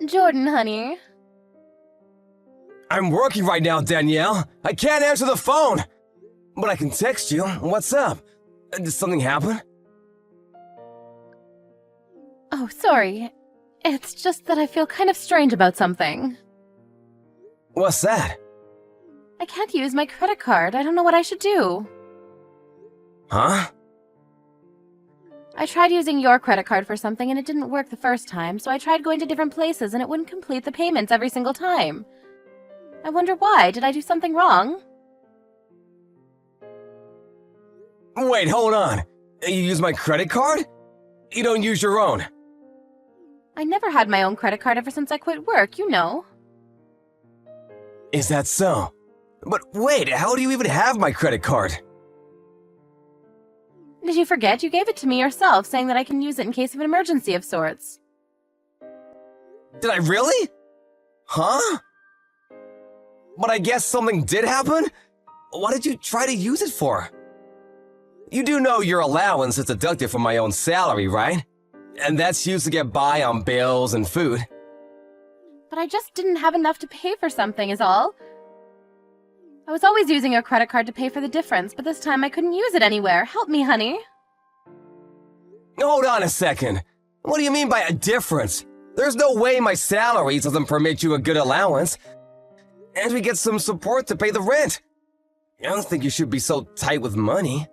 Jordan, honey. I'm working right now, Danielle. I can't answer the phone. But I can text you. What's up? Did something happen? Oh, sorry. It's just that I feel kind of strange about something. What's that? I can't use my credit card. I don't know what I should do. Huh? I tried using your credit card for something and it didn't work the first time, so I tried going to different places and it wouldn't complete the payments every single time. I wonder why. Did I do something wrong? Wait, hold on. You use my credit card? You don't use your own. I never had my own credit card ever since I quit work, you know. Is that so? But wait, how do you even have my credit card? Did you forget? You gave it to me yourself, saying that I can use it in case of an emergency of sorts. Did I really? Huh? But I guess something did happen? What did you try to use it for? You do know your allowance is deducted from my own salary, right? And that's used to get by on bills and food. But I just didn't have enough to pay for something is all. I was always using your credit card to pay for the difference, but this time I couldn't use it anywhere. Help me, honey. Hold on a second. What do you mean by a difference? There's no way my salary doesn't permit you a good allowance. And we get some support to pay the rent. I don't think you should be so tight with money.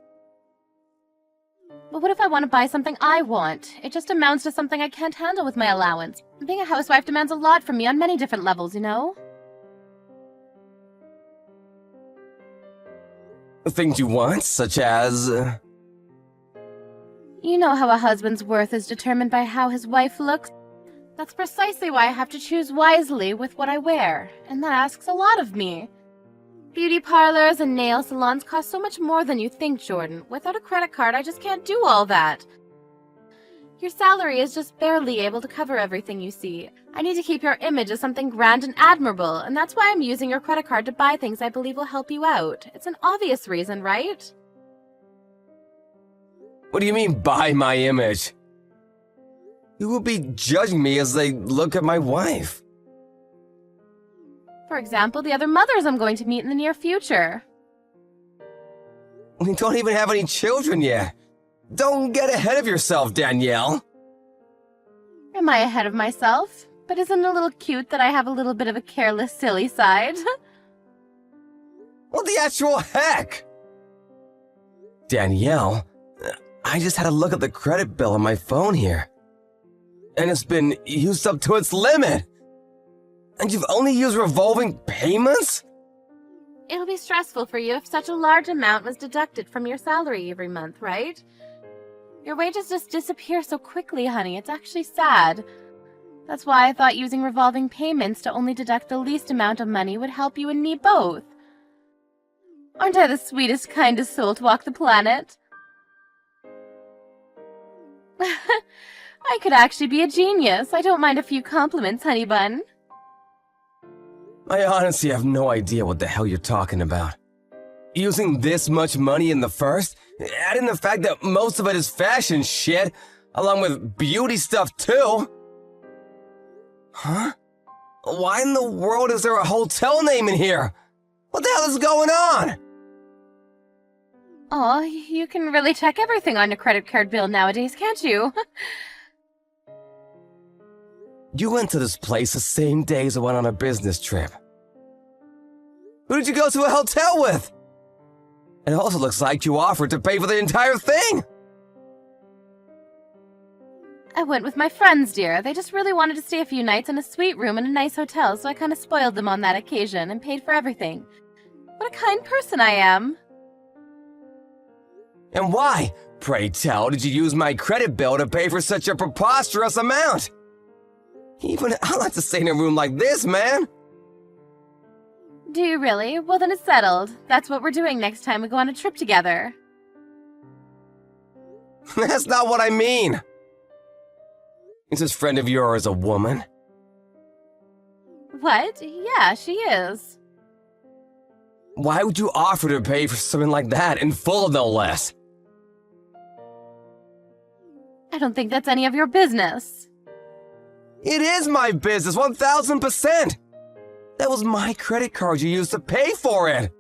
But what if I want to buy something I want? It just amounts to something I can't handle with my allowance. Being a housewife demands a lot from me on many different levels, you know? Things you want, such as... You know how a husband's worth is determined by how his wife looks? That's precisely why I have to choose wisely with what I wear, and that asks a lot of me. Beauty parlors and nail salons cost so much more than you think, Jordan. Without a credit card, I just can't do all that. Your salary is just barely able to cover everything you see. I need to keep your image as something grand and admirable, and that's why I'm using your credit card to buy things I believe will help you out. It's an obvious reason, right? What do you mean, buy my image? You will be judging me as they look at my wife. For example, the other mothers I'm going to meet in the near future. We don't even have any children yet. Don't get ahead of yourself, Danielle. Am I ahead of myself? But isn't it a little cute that I have a little bit of a careless, silly side? What the actual heck? Danielle, I just had a look at the credit bill on my phone here. And it's been used up to its limit. And you've only used revolving payments? It'll be stressful for you if such a large amount was deducted from your salary every month, right? Your wages just disappear so quickly, honey. It's actually sad. That's why I thought using revolving payments to only deduct the least amount of money would help you and me both. Aren't I the sweetest, kindest soul to walk the planet? I could actually be a genius. I don't mind a few compliments, honey bun. I honestly have no idea what the hell you're talking about. Using this much money in the first, adding the fact that most of it is fashion shit, along with beauty stuff too. Huh? Why in the world is there a hotel name in here? What the hell is going on? Aw, you can really check everything on your credit card bill nowadays, can't you? You went to this place the same day as I went on a business trip. Who did you go to a hotel with? It also looks like you offered to pay for the entire thing. I went with my friends, dear. They just really wanted to stay a few nights in a suite room in a nice hotel, so I kind of spoiled them on that occasion and paid for everything. What a kind person I am. And why, pray tell, did you use my credit bill to pay for such a preposterous amount? Even I like to stay in a room like this, man. Do you really? Well, then it's settled. That's what we're doing next time we go on a trip together. That's not what I mean. Is this friend of yours a woman? What? Yeah, she is. Why would you offer to pay for something like that in full, no less? I don't think that's any of your business. It is my business, 1000%! That was my credit card you used to pay for it!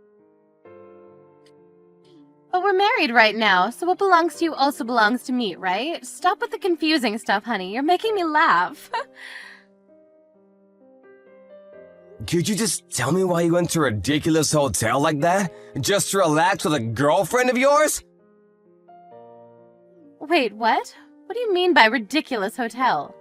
But we're married right now, so what belongs to you also belongs to me, right? Stop with the confusing stuff, honey. You're making me laugh. Could you just tell me why you went to a ridiculous hotel like that? Just to relax with a girlfriend of yours? Wait, what? What do you mean by ridiculous hotel?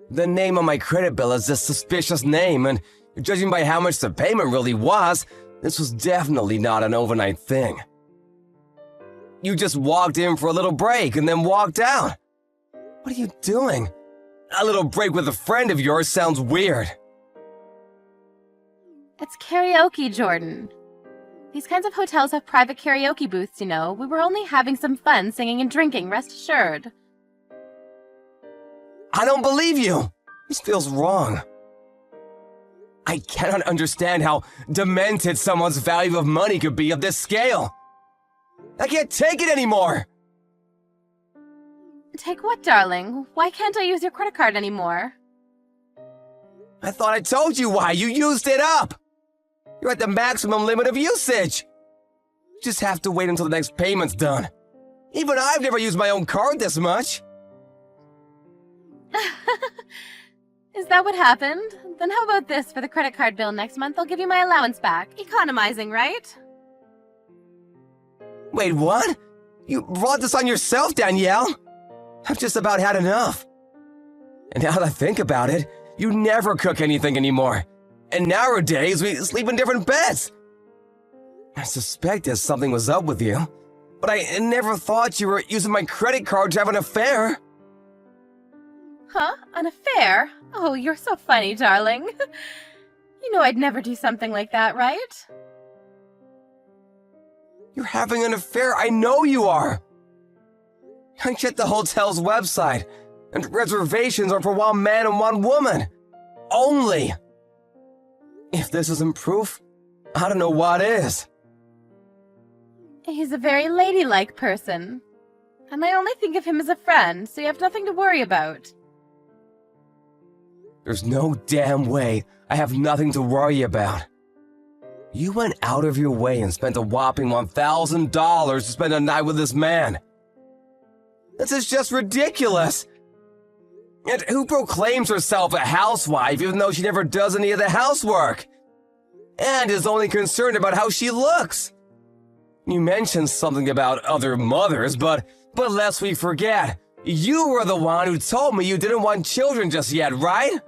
The name on my credit bill is a suspicious name, and judging by how much the payment really was, this was definitely not an overnight thing. You just walked in for a little break and then walked out. What are you doing? A little break with a friend of yours sounds weird. It's karaoke, Jordan. These kinds of hotels have private karaoke booths, you know. We were only having some fun singing and drinking, rest assured. I don't believe you! This feels wrong. I cannot understand how demented someone's value of money could be of this scale. I can't take it anymore! Take what, darling? Why can't I use your credit card anymore? I thought I told you why. You used it up! You're at the maximum limit of usage! You just have to wait until the next payment's done. Even I've never used my own card this much. Is that what happened? Then how about this for the credit card bill next month? I'll give you my allowance back. Economizing, right? Wait, what? You brought this on yourself, Danielle? I've just about had enough. And now that I think about it, you never cook anything anymore. And nowadays, we sleep in different beds. I suspected something was up with you, but I never thought you were using my credit card to have an affair. Huh? An affair? Oh, you're so funny, darling. You know I'd never do something like that, right? You're having an affair, I know you are. I checked the hotel's website, and reservations are for one man and one woman. Only. If this isn't proof, I don't know what is. He's a very ladylike person. And I only think of him as a friend, so you have nothing to worry about. There's no damn way I have nothing to worry about. You went out of your way and spent a whopping $1,000 to spend a night with this man. This is just ridiculous. And who proclaims herself a housewife even though she never does any of the housework? And is only concerned about how she looks. You mentioned something about other mothers, but lest we forget, you were the one who told me you didn't want children just yet, right?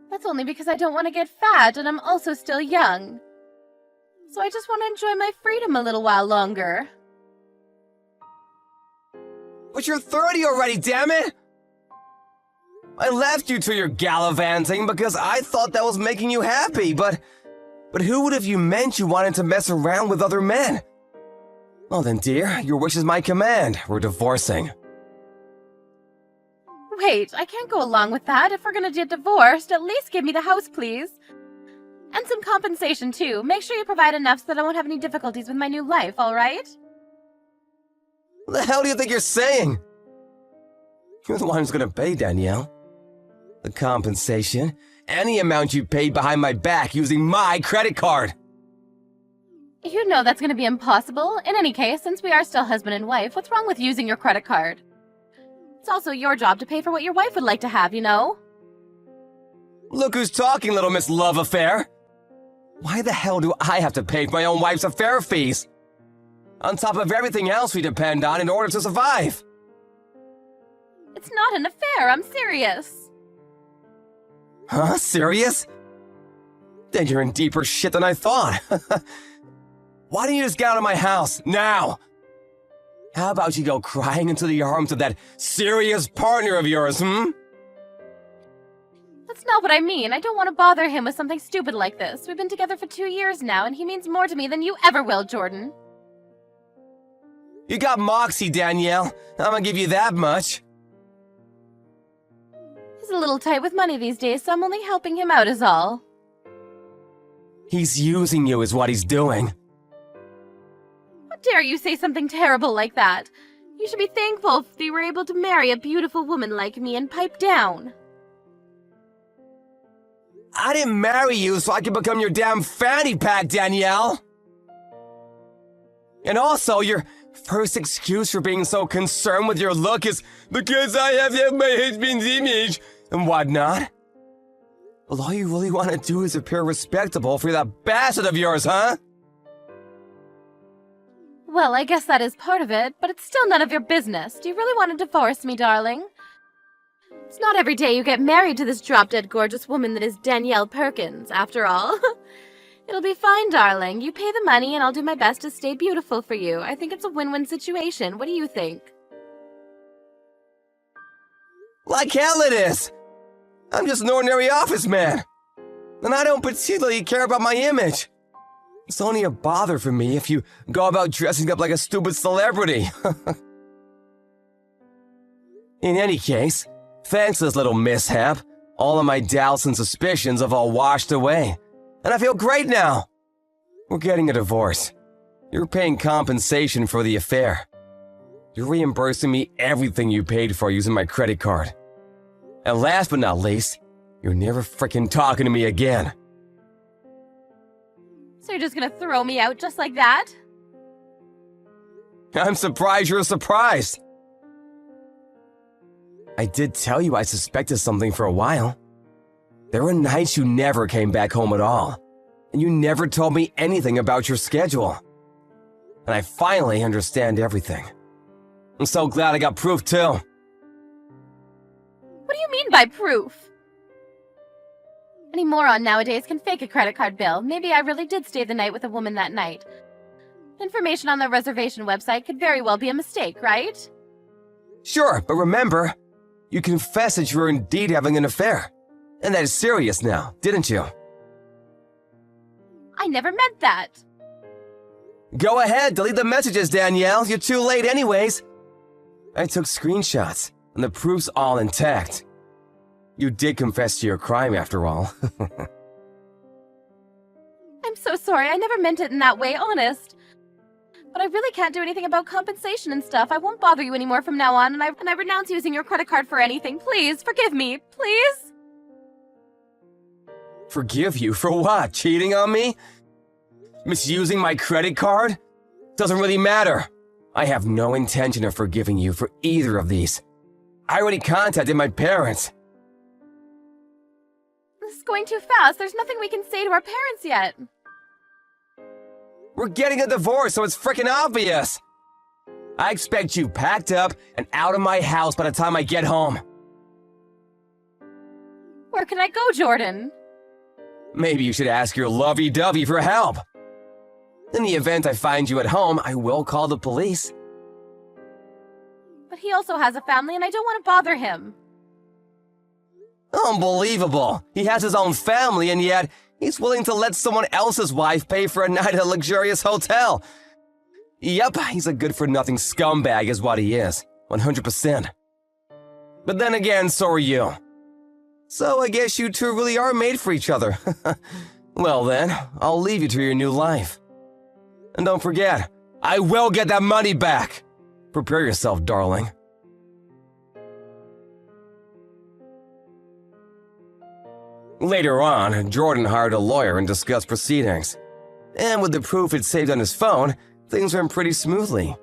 That's only because I don't want to get fat and I'm also still young. So I just want to enjoy my freedom a little while longer. But you're 30 already, damn it! I left you to your gallivanting because I thought that was making you happy, but who would have you meant you wanted to mess around with other men? Well then, dear, your wish is my command. We're divorcing. Wait, I can't go along with that. If we're gonna get divorced, at least give me the house, please. And some compensation, too. Make sure you provide enough so that I won't have any difficulties with my new life, alright? What the hell do you think you're saying? You're the one who's gonna pay, Danielle. The compensation, any amount you paid behind my back using my credit card. You know that's gonna be impossible. In any case, since we are still husband and wife, what's wrong with using your credit card? It's also your job to pay for what your wife would like to have, you know? Look who's talking, little Miss Love Affair. Why the hell do I have to pay for my own wife's affair fees? On top of everything else we depend on in order to survive. It's not an affair, I'm serious. Huh? Serious? Then you're in deeper shit than I thought. Why don't you just get out of my house, now? How about you go crying into the arms of that serious partner of yours, That's not what I mean. I don't want to bother him with something stupid like this. We've been together for 2 years now, and he means more to me than you ever will, Jordan. You got moxie, Danielle. I'm gonna give you that much. He's a little tight with money these days, so I'm only helping him out is all. He's using you is what he's doing. How dare you say something terrible like that? You should be thankful that you were able to marry a beautiful woman like me and pipe down. I didn't marry you so I could become your damn fanny pack, Danielle! And also, your first excuse for being so concerned with your look is because I have my husband's image and whatnot. Well, all you really want to do is appear respectable for that bastard of yours, huh? Well, I guess that is part of it, but it's still none of your business. Do you really want to divorce me, darling? It's not every day you get married to this drop-dead gorgeous woman that is Danielle Perkins, after all. It'll be fine, darling. You pay the money and I'll do my best to stay beautiful for you. I think it's a win-win situation. What do you think? Like hell it is! I'm just an ordinary office man. And I don't particularly care about my image. It's only a bother for me if you go about dressing up like a stupid celebrity. In any case, thanks to this little mishap, all of my doubts and suspicions have all washed away. And I feel great now. We're getting a divorce. You're paying compensation for the affair. You're reimbursing me everything you paid for using my credit card. And last but not least, you're never frickin' talking to me again. So you're just gonna throw me out just like that? I'm surprised you're surprised. I did tell you I suspected something for a while. There were nights you never came back home at all, and you never told me anything about your schedule. And I finally understand everything. I'm so glad I got proof too. What do you mean by proof? Any moron nowadays can fake a credit card bill. Maybe I really did stay the night with a woman that night. Information on the reservation website could very well be a mistake, right? Sure, but remember, you confessed that you were indeed having an affair. And that is serious now, didn't you? I never meant that. Go ahead, delete the messages, Danielle. You're too late anyways. I took screenshots, and the proof's all intact. You did confess to your crime, after all. I'm so sorry. I never meant it in that way, honest. But I really can't do anything about compensation and stuff. I won't bother you anymore from now on, and I renounce using your credit card for anything. Please, forgive me. Please? Forgive you for what? Cheating on me? Misusing my credit card? Doesn't really matter. I have no intention of forgiving you for either of these. I already contacted my parents. This is going too fast. There's nothing we can say to our parents yet. We're getting a divorce, so it's freaking obvious. I expect you packed up and out of my house by the time I get home. Where can I go, Jordan? Maybe you should ask your lovey-dovey for help. In the event I find you at home, I will call the police. But he also has a family, and I don't want to bother him. Unbelievable. He has his own family, and yet he's willing to let someone else's wife pay for a night at a luxurious hotel. Yep, he's a good-for-nothing scumbag is what he is. 100%. But then again, so are you. So I guess you two really are made for each other. Well then, I'll leave you to your new life. And don't forget, I will get that money back. Prepare yourself, darling. Later on, Jordan hired a lawyer and discussed proceedings. And with the proof it saved on his phone, things went pretty smoothly.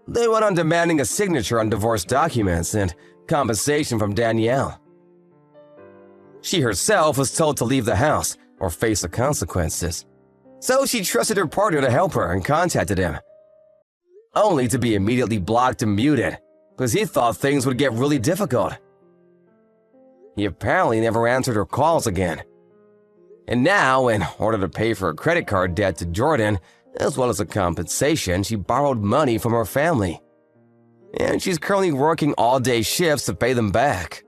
They went on demanding a signature on divorce documents and compensation from Danielle. She herself was told to leave the house or face the consequences. So she trusted her partner to help her and contacted him. Only to be immediately blocked and muted, because he thought things would get really difficult. He apparently never answered her calls again. And now, in order to pay for a credit card debt to Jordan, as well as a compensation, she borrowed money from her family. And she's currently working all-day shifts to pay them back.